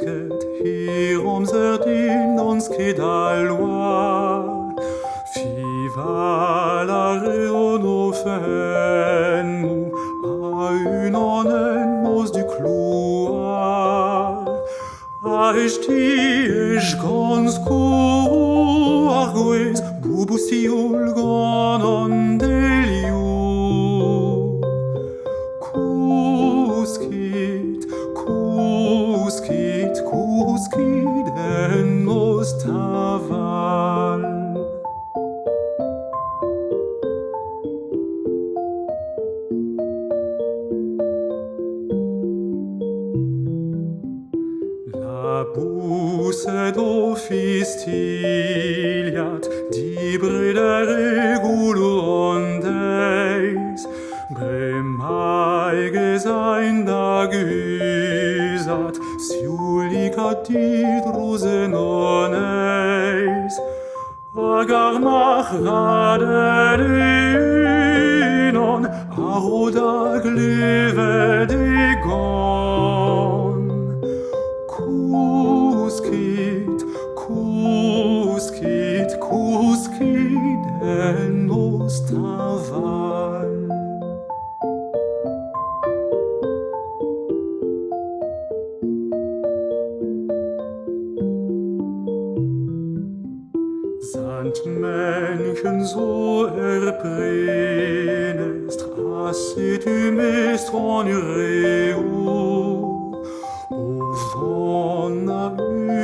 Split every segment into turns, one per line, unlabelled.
basket, hier unser din dans kedaloir. Fiva la réonofenu, à une onnen mos du clouar. Ich tiech ganz cour arguez, bubusiul gonon deliu. Kuskit, kuskit, kuskit en nos taval. Busse d'officiat, die Brüder regulondeis, Bremaige sein da güsat, siulicat hidrosenoneis, agar mach raderinon, aroda gleve de gon. Kuskit, kuskit, kuskit en nos taval. Sandmännchen so erbrennest, rasset du mest von Reu. Vonna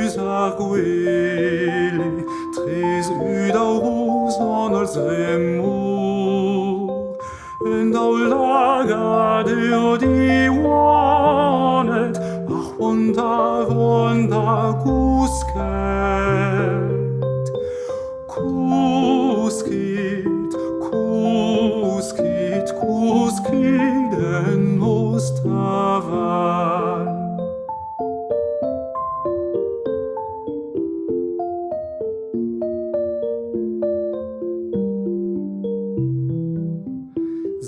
usarguele, tres udaurus on als remur, en au laga deo diwanet, ach wonda gusket. Kuskit, kuskit, kuskit en nos taval.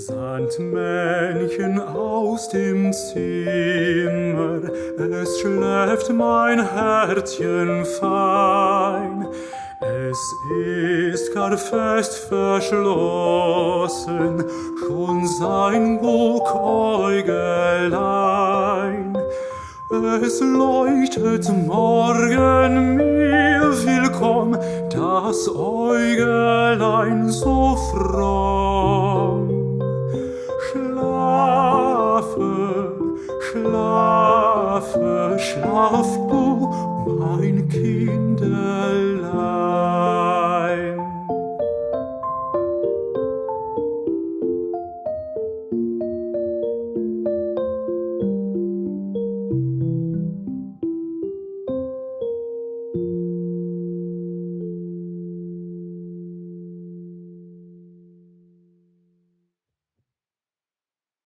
Sandmännchen aus dem Zimmer, es schläft mein Herzchen fein. Es ist gar fest verschlossen, schon sein Guckäugelein. Es leuchtet morgen mir willkommen, das Äugelein so fromm. Schlafe, schlafe, schlaf, du, mein Kinderlein.